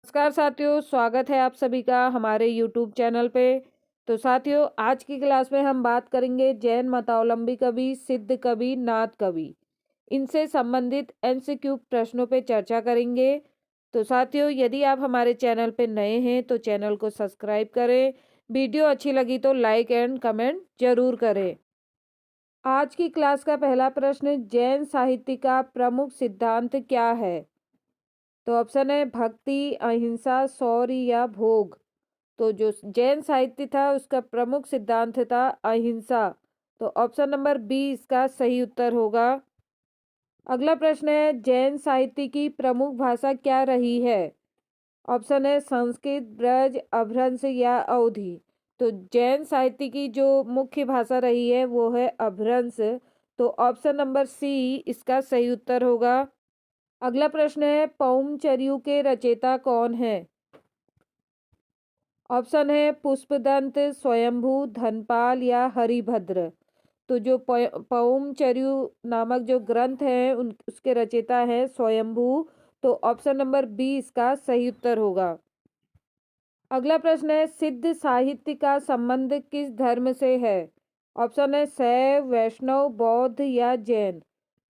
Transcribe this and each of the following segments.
नमस्कार साथियों, स्वागत है आप सभी का हमारे यूट्यूब चैनल पे। तो साथियों, आज की क्लास में हम बात करेंगे जैन मतावलंबी कवि, सिद्ध कवि, नाथ कवि, इनसे संबंधित एमसीक्यू प्रश्नों पे चर्चा करेंगे। तो साथियों, यदि आप हमारे चैनल पे नए हैं तो चैनल को सब्सक्राइब करें। वीडियो अच्छी लगी तो लाइक एंड कमेंट जरूर करें। आज की क्लास का पहला प्रश्न, जैन साहित्य का प्रमुख सिद्धांत क्या है? तो ऑप्शन है भक्ति, अहिंसा, शौर्य या भोग। तो जो जैन साहित्य था उसका प्रमुख सिद्धांत था अहिंसा। तो ऑप्शन नंबर बी इसका सही उत्तर होगा। अगला प्रश्न है, जैन साहित्य की प्रमुख भाषा क्या रही है? ऑप्शन है संस्कृत, ब्रज, अपभ्रंश या अवधी। तो जैन साहित्य की जो मुख्य भाषा रही है वो है अपभ्रंश। तो ऑप्शन नंबर सी इसका सही उत्तर होगा। अगला प्रश्न है, पौंचर्यू के रचयिता कौन है? ऑप्शन है पुष्पदंत, स्वयंभू, धनपाल या हरिभद्र। तो जो पौंचर्यू नामक जो ग्रंथ है उसके रचयिता है स्वयंभू। तो ऑप्शन नंबर बी इसका सही उत्तर होगा। अगला प्रश्न है, सिद्ध साहित्य का संबंध किस धर्म से है? ऑप्शन है शैव, वैष्णव, बौद्ध या जैन।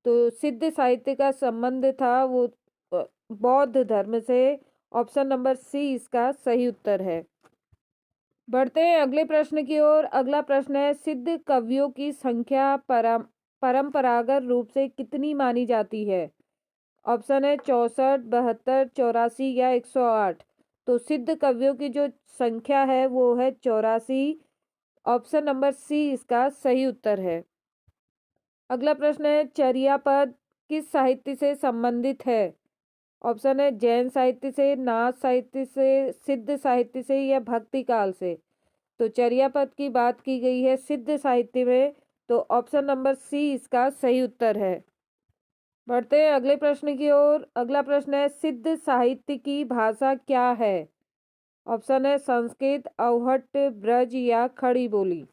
तो सिद्ध साहित्य का संबंध था वो बौद्ध धर्म से। ऑप्शन नंबर सी इसका सही उत्तर है। बढ़ते हैं अगले प्रश्न की ओर। अगला प्रश्न है, सिद्ध कवियों की संख्या परंपरागत रूप से कितनी मानी जाती है? ऑप्शन है 64, 72, 84 या 108। तो सिद्ध कवियों की जो संख्या है वो है 84। ऑप्शन नंबर सी इसका सही उत्तर है। अगला प्रश्न है, चर्यापद किस साहित्य से संबंधित है? ऑप्शन है जैन साहित्य से, नाथ साहित्य से, सिद्ध साहित्य से या भक्ति काल से। तो चर्यापद की बात की गई है सिद्ध साहित्य में। तो ऑप्शन नंबर सी इसका सही उत्तर है। बढ़ते हैं अगले प्रश्न की ओर। अगला प्रश्न है, सिद्ध साहित्य की भाषा क्या है? ऑप्शन है संस्कृत, अवहट्ट, ब्रज या खड़ी बोली।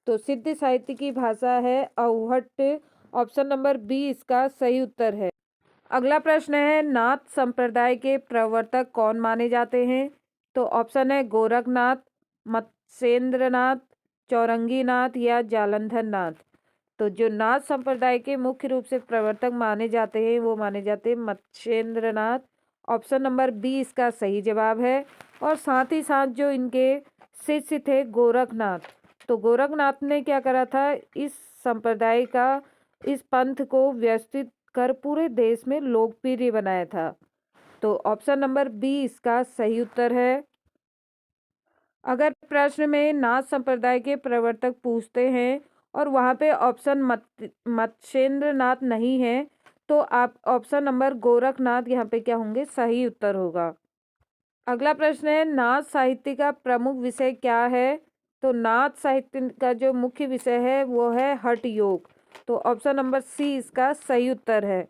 तो सिद्ध साहित्य की भाषा है अवहट्ट। ऑप्शन नंबर बी इसका सही उत्तर है। अगला प्रश्न है, नाथ संप्रदाय के प्रवर्तक कौन माने जाते हैं? तो ऑप्शन है गोरखनाथ, मत्स्येंद्रनाथ, चौरंगीनाथ या जालंधर नाथ। तो जो नाथ संप्रदाय के मुख्य रूप से प्रवर्तक माने जाते हैं वो माने जाते हैं मत्स्येंद्रनाथ। ऑप्शन नंबर बी इसका सही जवाब है। और साथ ही साथ जो इनके शिष्य थे गोरखनाथ, तो गोरखनाथ ने क्या करा था, इस संप्रदाय का, इस पंथ को व्यवस्थित कर पूरे देश में लोकप्रिय बनाया था। तो ऑप्शन नंबर बी इसका सही उत्तर है। अगर प्रश्न में नाथ संप्रदाय के प्रवर्तक पूछते हैं और वहाँ पे ऑप्शन मत्स्येंद्र नाथ नहीं है तो आप ऑप्शन नंबर गोरखनाथ यहाँ पे क्या होंगे, सही उत्तर होगा। अगला प्रश्न है, नाथ साहित्य का प्रमुख विषय क्या है? तो नाथ साहित्य का जो मुख्य विषय है वो है हठ योग। तो ऑप्शन नंबर सी इसका सही उत्तर है।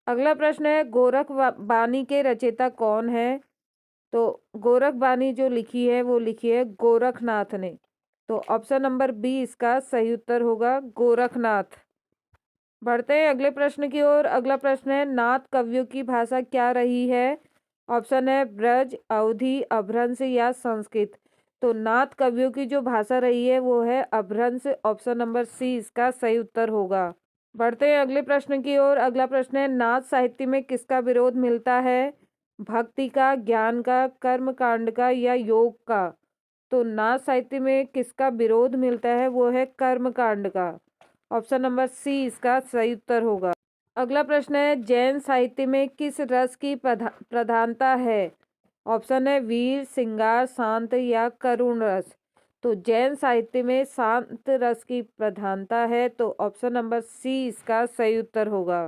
अगला प्रश्न है, गोरख बानी के रचयिता कौन है? तो गोरख बानी जो लिखी है वो लिखी है गोरखनाथ ने। तो ऑप्शन नंबर बी इसका सही उत्तर होगा, गोरखनाथ। बढ़ते हैं अगले प्रश्न की ओर। अगला प्रश्न है, नाथ कवियों की भाषा क्या रही है? ऑप्शन है ब्रज, अवधी, अपभ्रंश या संस्कृत। तो नाथ कवियों की जो भाषा रही है वो है अपभ्रंश। ऑप्शन नंबर सी इसका सही उत्तर होगा। बढ़ते हैं अगले प्रश्न की ओर। अगला प्रश्न है, नाथ साहित्य में किसका विरोध मिलता है? भक्ति का, ज्ञान का, कर्म कांड का या योग का। तो नाथ साहित्य में किसका विरोध मिलता है, वो है कर्म कांड का। ऑप्शन नंबर सी इसका सही उत्तर होगा। अगला प्रश्न है, जैन साहित्य में किस रस की प्रधानता है? ऑप्शन है वीर, श्रृंगार, शांत या करुण रस। तो जैन साहित्य में शांत रस की प्रधानता है। तो ऑप्शन नंबर सी इसका सही उत्तर होगा।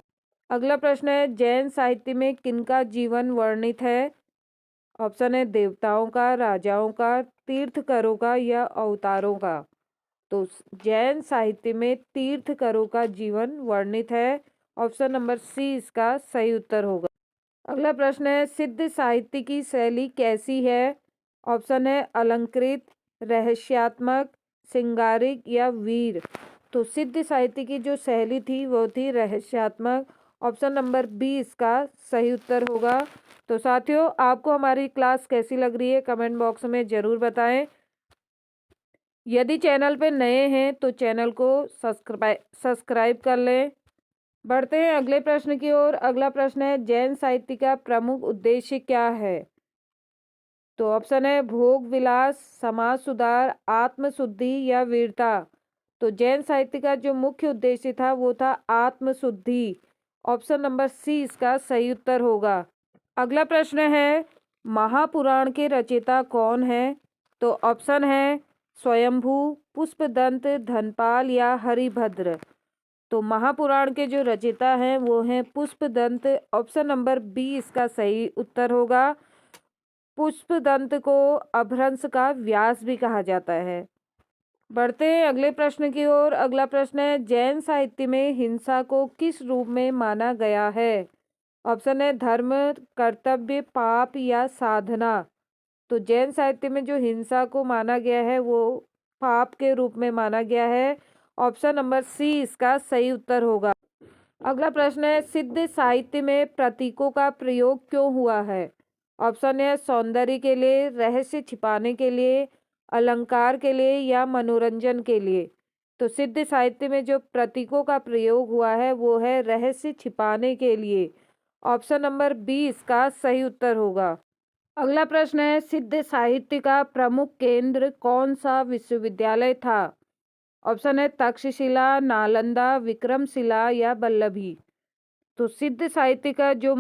अगला प्रश्न है, जैन साहित्य में किनका जीवन वर्णित है? ऑप्शन है देवताओं का, राजाओं का, तीर्थकरों का या अवतारों का। तो जैन साहित्य में तीर्थकरों का जीवन वर्णित है। ऑप्शन नंबर सी इसका सही उत्तर होगा। अगला प्रश्न है, सिद्ध साहित्य की शैली कैसी है? ऑप्शन है अलंकृत, रहस्यात्मक, श्रृंगारिक या वीर। तो सिद्ध साहित्य की जो शैली थी वो थी रहस्यात्मक। ऑप्शन नंबर बी इसका सही उत्तर होगा। तो साथियों, आपको हमारी क्लास कैसी लग रही है कमेंट बॉक्स में ज़रूर बताएं। यदि चैनल पे नए हैं तो चैनल को सब्सक्राइब कर लें। बढ़ते हैं अगले प्रश्न की ओर। अगला प्रश्न है, जैन साहित्य का प्रमुख उद्देश्य क्या है? तो ऑप्शन है भोग विलास, समाज सुधार, आत्मशुद्धि या वीरता। तो जैन साहित्य का जो मुख्य उद्देश्य था वो था आत्मशुद्धि। ऑप्शन नंबर सी इसका सही उत्तर होगा। अगला प्रश्न है, महापुराण के रचयिता कौन है? तो ऑप्शन है स्वयंभू, पुष्पदंत, धनपाल या हरिभद्र। तो महापुराण के जो रचयिता हैं वो हैं पुष्पदंत। ऑप्शन नंबर बी इसका सही उत्तर होगा। पुष्पदंत को अपभ्रंश का व्यास भी कहा जाता है। बढ़ते हैं अगले प्रश्न की ओर। अगला प्रश्न है, जैन साहित्य में हिंसा को किस रूप में माना गया है? ऑप्शन है धर्म, कर्तव्य, पाप या साधना। तो जैन साहित्य में जो हिंसा को माना गया है वो पाप के रूप में माना गया है। ऑप्शन नंबर सी इसका सही उत्तर होगा। अगला प्रश्न है, सिद्ध साहित्य में प्रतीकों का प्रयोग क्यों हुआ है? ऑप्शन है सौंदर्य के लिए, रहस्य छिपाने के लिए, अलंकार के लिए या मनोरंजन के लिए। तो सिद्ध साहित्य में जो प्रतीकों का प्रयोग हुआ है वो है रहस्य छिपाने के लिए। ऑप्शन नंबर बी इसका सही उत्तर होगा। अगला प्रश्न है, सिद्ध साहित्य का प्रमुख केंद्र कौन सा विश्वविद्यालय था? ऑप्शन है तक्षशिला, नालंदा, विक्रमशिला या वल्लभी। तो सिद्ध साहित्य का जो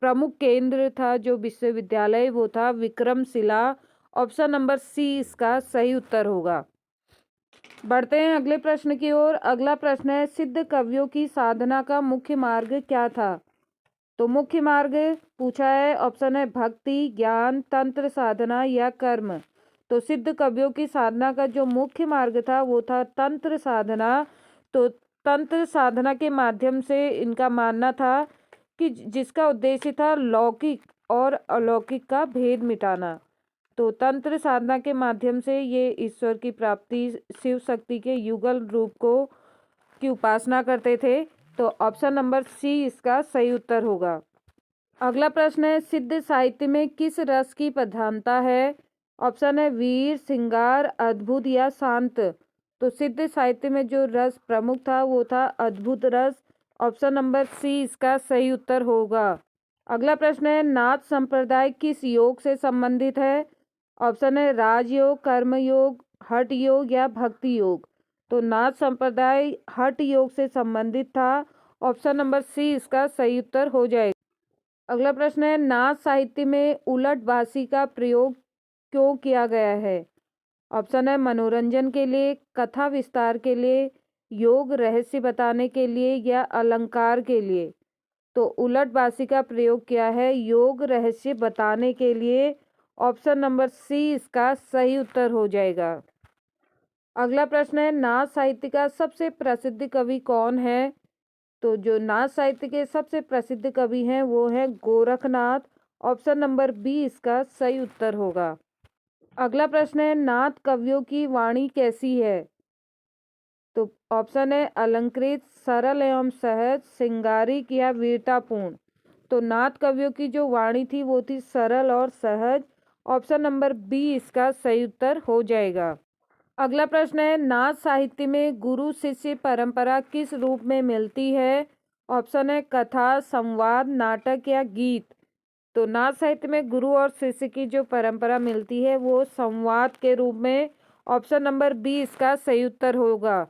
प्रमुख केंद्र था, जो विश्वविद्यालय, वो था विक्रमशिला। ऑप्शन नंबर सी इसका सही उत्तर होगा। बढ़ते हैं अगले प्रश्न की ओर। अगला प्रश्न है, सिद्ध कवियों की साधना का मुख्य मार्ग क्या था? तो मुख्य मार्ग पूछा है। ऑप्शन है भक्ति, ज्ञान, तंत्र साधना या कर्म। तो सिद्ध कवियों की साधना का जो मुख्य मार्ग था वो था तंत्र साधना। तो तंत्र साधना के माध्यम से इनका मानना था कि जिसका उद्देश्य था लौकिक और अलौकिक का भेद मिटाना। तो तंत्र साधना के माध्यम से ये ईश्वर की प्राप्ति, शिव शक्ति के युगल रूप को की उपासना करते थे। तो ऑप्शन नंबर सी इसका सही उत्तर होगा। अगला प्रश्न है, सिद्ध साहित्य में किस रस की प्रधानता है? ऑप्शन है वीर, श्रृंगार, अद्भुत या शांत। तो सिद्ध साहित्य में जो रस प्रमुख था वो था अद्भुत रस। ऑप्शन नंबर सी इसका सही उत्तर होगा। अगला प्रश्न है, नाथ संप्रदाय किस योग से संबंधित है? ऑप्शन है राजयोग, कर्मयोग, हठ योग या भक्ति योग। तो नाथ संप्रदाय हठ योग से संबंधित था। ऑप्शन नंबर सी इसका सही उत्तर हो जाएगा। अगला प्रश्न है, नाथ साहित्य में उलट बासी का प्रयोग क्यों किया गया है? ऑप्शन है मनोरंजन के लिए, कथा विस्तार के लिए, योग रहस्य बताने के लिए या अलंकार के लिए। तो उलट बासी का प्रयोग किया है योग रहस्य बताने के लिए। ऑप्शन नंबर सी इसका सही उत्तर हो जाएगा। अगला प्रश्न है, नाथ साहित्य का सबसे प्रसिद्ध कवि कौन है? तो जो नाथ साहित्य के सबसे प्रसिद्ध कवि हैं वो हैं गोरखनाथ। ऑप्शन नंबर बी इसका सही उत्तर होगा। अगला प्रश्न है, नाथ कवियों की वाणी कैसी है? तो ऑप्शन है अलंकृत, सरल एवं सहज, श्रृंगारिक या वीरतापूर्ण। तो नाथ कवियों की जो वाणी थी वो थी सरल और सहज। ऑप्शन नंबर बी इसका सही उत्तर हो जाएगा। अगला प्रश्न है, नाथ साहित्य में गुरु शिष्य परंपरा किस रूप में मिलती है? ऑप्शन है कथा, संवाद, नाटक या गीत। तो नाथ साहित्य में गुरु और शिष्य की जो परंपरा मिलती है वो संवाद के रूप में। ऑप्शन नंबर बी इसका सही उत्तर होगा।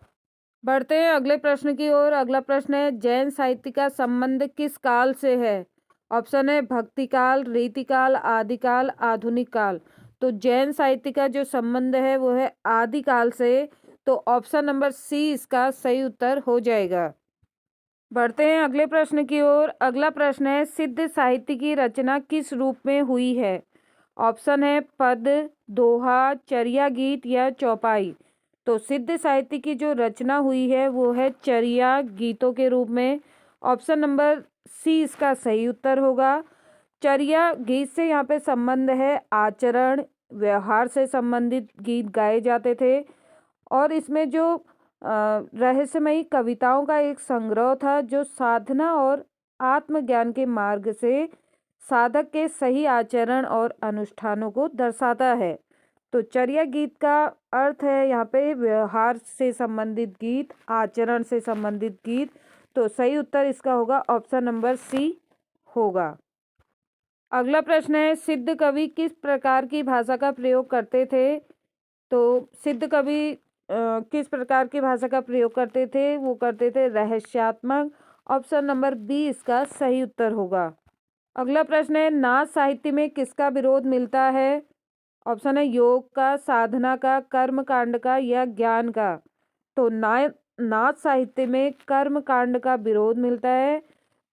बढ़ते हैं अगले प्रश्न की ओर। अगला प्रश्न है, जैन साहित्य का संबंध किस काल से है? ऑप्शन है भक्ति काल, रीतिकाल, आदिकाल, आधुनिक काल। तो जैन साहित्य का जो संबंध है वो है आदिकाल से। तो ऑप्शन नंबर सी इसका सही उत्तर हो जाएगा। बढ़ते हैं अगले प्रश्न की ओर। अगला प्रश्न है, सिद्ध साहित्य की रचना किस रूप में हुई है? ऑप्शन है पद, दोहा, चर्या गीत या चौपाई। तो सिद्ध साहित्य की जो रचना हुई है वो है चर्या गीतों के रूप में। ऑप्शन नंबर सी इसका सही उत्तर होगा। चर्या गीत से यहाँ पे संबंध है आचरण, व्यवहार से संबंधित गीत गाए जाते थे। और इसमें जो रहस्यमयी कविताओं का एक संग्रह था जो साधना और आत्मज्ञान के मार्ग से साधक के सही आचरण और अनुष्ठानों को दर्शाता है। तो चर्या गीत का अर्थ है यहाँ पे व्यवहार से संबंधित गीत, आचरण से संबंधित गीत। तो सही उत्तर इसका होगा ऑप्शन नंबर सी होगा। अगला प्रश्न है, सिद्ध कवि किस प्रकार की भाषा का प्रयोग करते थे? तो सिद्ध कवि किस प्रकार की भाषा का प्रयोग करते थे? वो करते थे रहस्यात्मक। ऑप्शन नंबर बी इसका सही उत्तर होगा। अगला प्रश्न है, नाच साहित्य में किसका विरोध मिलता है? ऑप्शन है योग का, साधना का, कर्म कांड का या ज्ञान का। तो नाच साहित्य में कर्म कांड का विरोध मिलता है,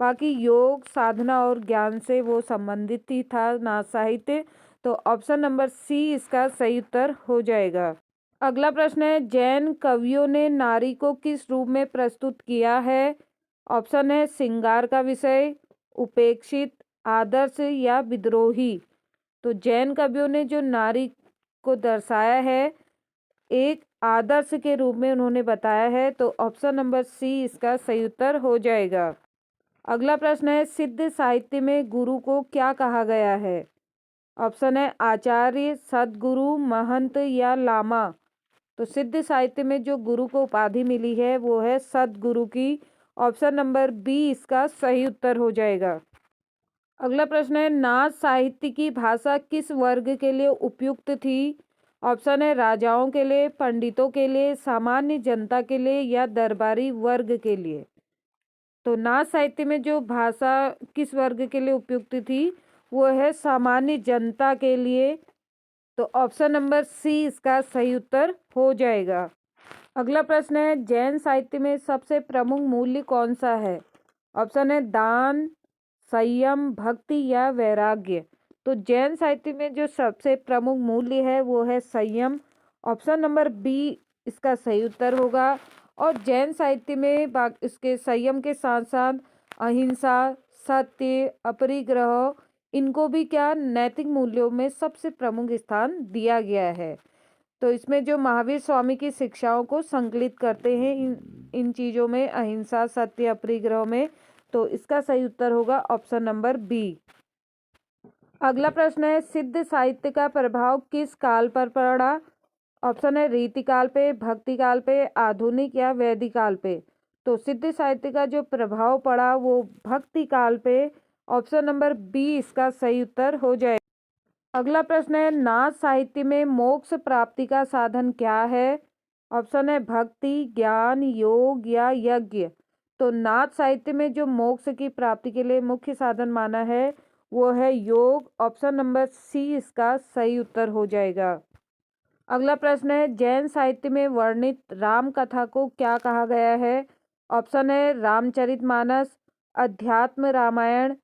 बाकी योग, साधना और ज्ञान से वो संबंधित ही था नाच साहित्य। तो ऑप्शन नंबर सी इसका सही उत्तर हो जाएगा। अगला प्रश्न है, जैन कवियों ने नारी को किस रूप में प्रस्तुत किया है? ऑप्शन है श्रृंगार का विषय, उपेक्षित, आदर्श या विद्रोही। तो जैन कवियों ने जो नारी को दर्शाया है एक आदर्श के रूप में उन्होंने बताया है। तो ऑप्शन नंबर सी इसका सही उत्तर हो जाएगा। अगला प्रश्न है, सिद्ध साहित्य में गुरु को क्या कहा गया है? ऑप्शन है आचार्य, सद्गुरु, महंत या लामा। तो सिद्ध साहित्य में जो गुरु को उपाधि मिली है वो है सद्गुरु की। ऑप्शन नंबर बी इसका सही उत्तर हो जाएगा। अगला प्रश्न है, नाच साहित्य की भाषा किस वर्ग के लिए उपयुक्त थी? ऑप्शन है राजाओं के लिए, पंडितों के लिए, सामान्य जनता के लिए या दरबारी वर्ग के लिए। तो नाच साहित्य में जो भाषा किस वर्ग के लिए उपयुक्त थी वो है सामान्य जनता के लिए। तो ऑप्शन नंबर सी इसका सही उत्तर हो जाएगा। अगला प्रश्न है, जैन साहित्य में सबसे प्रमुख मूल्य कौन सा है? ऑप्शन है दान, संयम, भक्ति या वैराग्य। तो जैन साहित्य में जो सबसे प्रमुख मूल्य है वो है संयम। ऑप्शन नंबर बी इसका सही उत्तर होगा। और जैन साहित्य में इसके संयम के साथ साथ अहिंसा, सत्य, अपरिग्रह, इनको भी क्या नैतिक मूल्यों में सबसे प्रमुख स्थान दिया गया है। तो इसमें जो महावीर स्वामी की शिक्षाओं को संकलित करते हैं इन चीज़ों में, अहिंसा, सत्य, अपरिग्रह में। तो इसका सही उत्तर होगा ऑप्शन नंबर बी। अगला प्रश्न है, सिद्ध साहित्य का प्रभाव किस काल पर पड़ा? ऑप्शन है रीतिकाल पे, भक्ति काल पे, आधुनिक या वैदिक काल पे। तो सिद्ध साहित्य का जो प्रभाव पड़ा वो भक्ति काल पे। ऑप्शन नंबर बी इसका सही उत्तर हो जाए। अगला प्रश्न है, नाच साहित्य में मोक्ष प्राप्ति का साधन क्या है? ऑप्शन है भक्ति, ज्ञान, योग या यज्ञ। तो नाच साहित्य में जो मोक्ष की प्राप्ति के लिए मुख्य साधन माना है वो है योग। ऑप्शन नंबर सी इसका सही उत्तर हो जाएगा। अगला प्रश्न है, जैन साहित्य में वर्णित राम कथा को क्या कहा गया है? ऑप्शन है रामचरितमानस, अध्यात्म रामायण,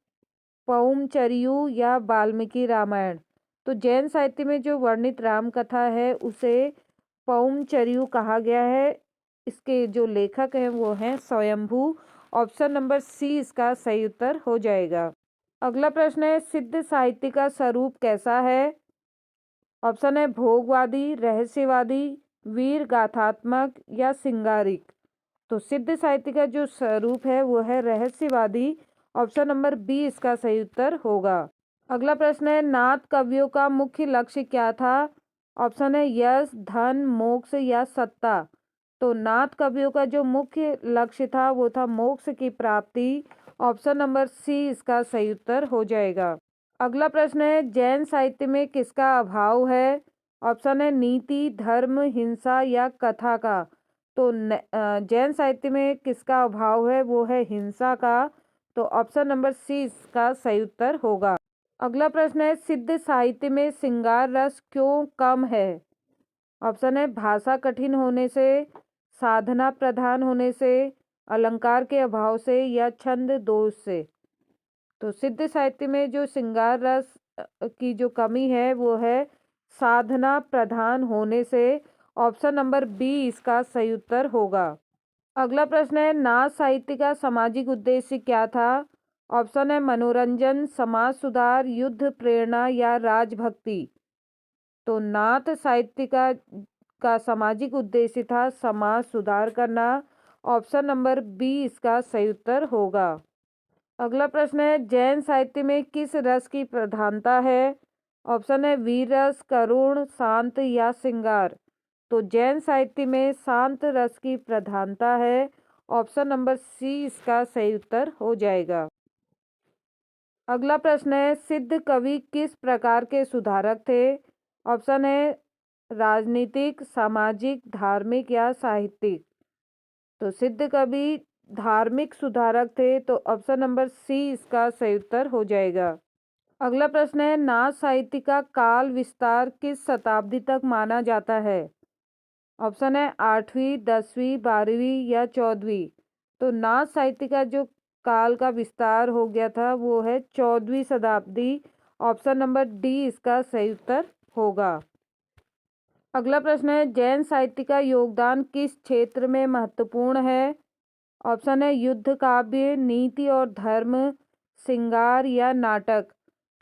पौमचरियु या वाल्मीकि रामायण। तो जैन साहित्य में जो वर्णित राम कथा है उसे पौमचरियु कहा गया है। इसके जो लेखक हैं वो हैं स्वयंभू। ऑप्शन नंबर सी इसका सही उत्तर हो जाएगा। अगला प्रश्न है, सिद्ध साहित्य का स्वरूप कैसा है? ऑप्शन है भोगवादी, रहस्यवादी, वीर गाथात्मक या सिंगारिक। तो सिद्ध साहित्य का जो स्वरूप है वो है रहस्यवादी। ऑप्शन नंबर बी इसका सही उत्तर होगा। अगला प्रश्न है, नाथ कवियों का मुख्य लक्ष्य क्या था? ऑप्शन है यश, धन, मोक्ष या सत्ता। तो नाथ कवियों का जो मुख्य लक्ष्य था वो था मोक्ष की प्राप्ति। ऑप्शन नंबर सी इसका सही उत्तर हो जाएगा। अगला प्रश्न है, जैन साहित्य में किसका अभाव है? ऑप्शन है नीति, धर्म, हिंसा या कथा का। तो जैन साहित्य में किसका अभाव है वो है हिंसा का। तो ऑप्शन नंबर सी इसका सही उत्तर होगा। अगला प्रश्न है, सिद्ध साहित्य में श्रृंगार रस क्यों कम है? ऑप्शन है भाषा कठिन होने से, साधना प्रधान होने से, अलंकार के अभाव से या छंद दोष से। तो सिद्ध साहित्य में जो श्रृंगार रस की जो कमी है वो है साधना प्रधान होने से। ऑप्शन नंबर बी इसका सही उत्तर होगा। अगला प्रश्न है, नाच साहित्य का सामाजिक उद्देश्य क्या था? ऑप्शन है मनोरंजन, समाज सुधार, युद्ध प्रेरणा या राजभक्ति। तो नाथ साहित्य का सामाजिक उद्देश्य था समाज सुधार करना। ऑप्शन नंबर बी इसका सही उत्तर होगा। अगला प्रश्न है, जैन साहित्य में किस रस की प्रधानता है? ऑप्शन है वीर रस, करुण, शांत या श्रृंगार। तो जैन साहित्य में शांत रस की प्रधानता है। ऑप्शन नंबर सी इसका सही उत्तर हो जाएगा। अगला प्रश्न है, सिद्ध कवि किस प्रकार के सुधारक थे? ऑप्शन है राजनीतिक, सामाजिक, धार्मिक या साहित्यिक। तो सिद्ध कवि धार्मिक सुधारक थे, तो ऑप्शन नंबर सी इसका सही उत्तर हो जाएगा। अगला प्रश्न है, नाथ साहित्य का काल विस्तार किस शताब्दी तक माना जाता है? ऑप्शन है 8वीं, 10वीं, 12वीं या 14वीं। तो नाथ साहित्य का जो काल का विस्तार हो गया था वो है 14वीं शताब्दी। ऑप्शन नंबर डी इसका सही उत्तर होगा। अगला प्रश्न है, जैन साहित्य का योगदान किस क्षेत्र में महत्वपूर्ण है? ऑप्शन है युद्ध काव्य, नीति और धर्म, श्रृंगार या नाटक।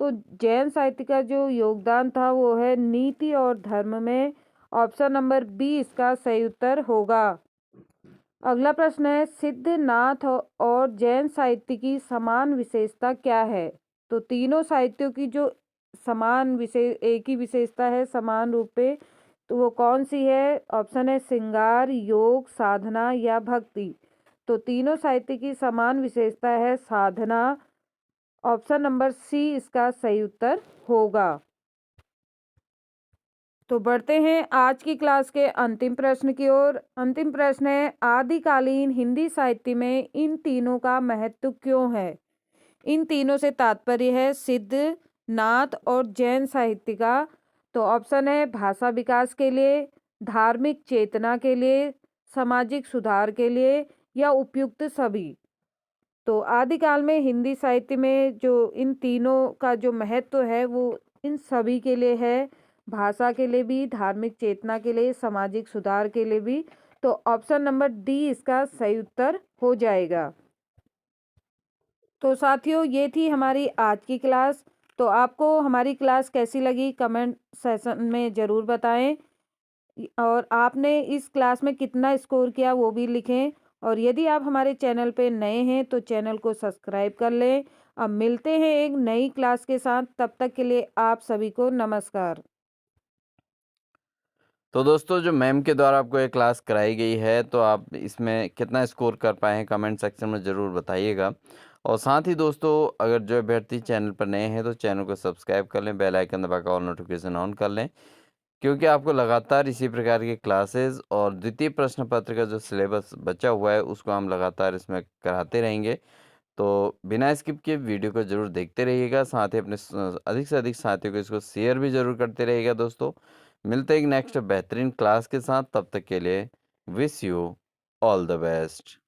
तो जैन साहित्य का जो योगदान था वो है नीति और धर्म में। ऑप्शन नंबर बी इसका सही उत्तर होगा। अगला प्रश्न है, सिद्ध, नाथ और जैन साहित्य की समान विशेषता क्या है? तो तीनों साहित्यों की जो समान एक ही विशेषता है समान रूप पे, तो वो कौन सी है? ऑप्शन है श्रृंगार, योग, साधना या भक्ति। तो तीनों साहित्य की समान विशेषता है साधना। ऑप्शन नंबर सी इसका सही उत्तर होगा। तो बढ़ते हैं आज की क्लास के अंतिम प्रश्न की ओर। अंतिम प्रश्न है, आदिकालीन हिंदी साहित्य में इन तीनों का महत्व क्यों है? इन तीनों से तात्पर्य है सिद्ध, नाथ और जैन साहित्य का। तो ऑप्शन है भाषा विकास के लिए, धार्मिक चेतना के लिए, सामाजिक सुधार के लिए या उपयुक्त सभी। तो आदिकाल में हिंदी साहित्य में जो इन तीनों का जो महत्व है वो इन सभी के लिए है, भाषा के लिए भी, धार्मिक चेतना के लिए, सामाजिक सुधार के लिए भी। तो ऑप्शन नंबर डी इसका सही उत्तर हो जाएगा। तो साथियों, ये थी हमारी आज की क्लास। तो आपको हमारी क्लास कैसी लगी कमेंट सेशन में ज़रूर बताएं, और आपने इस क्लास में कितना स्कोर किया वो भी लिखें। और यदि आप हमारे चैनल पे नए हैं तो चैनल को सब्सक्राइब कर लें। अब मिलते हैं एक नई क्लास के साथ, तब तक के लिए आप सभी को नमस्कार। तो दोस्तों, जो मैम के द्वारा आपको ये क्लास कराई गई है, तो आप इसमें कितना स्कोर कर पाए हैं कमेंट सेक्शन में ज़रूर बताइएगा। और साथ ही दोस्तों, अगर जो अभ्यर्थी चैनल पर नए हैं तो चैनल को सब्सक्राइब कर लें, बेल आइकन दबाकर ऑल नोटिफिकेशन ऑन कर लें, क्योंकि आपको लगातार इसी प्रकार की क्लासेस और द्वितीय प्रश्न पत्र का जो सिलेबस बचा हुआ है उसको हम लगातार इसमें कराते रहेंगे। तो बिना स्किप किए वीडियो को ज़रूर देखते रहिएगा, साथ ही अपने अधिक से अधिक साथियों को इसको शेयर भी ज़रूर करते रहिएगा दोस्तों। मिलते हैं एक नेक्स्ट बेहतरीन क्लास के साथ, तब तक के लिए wish you all the best.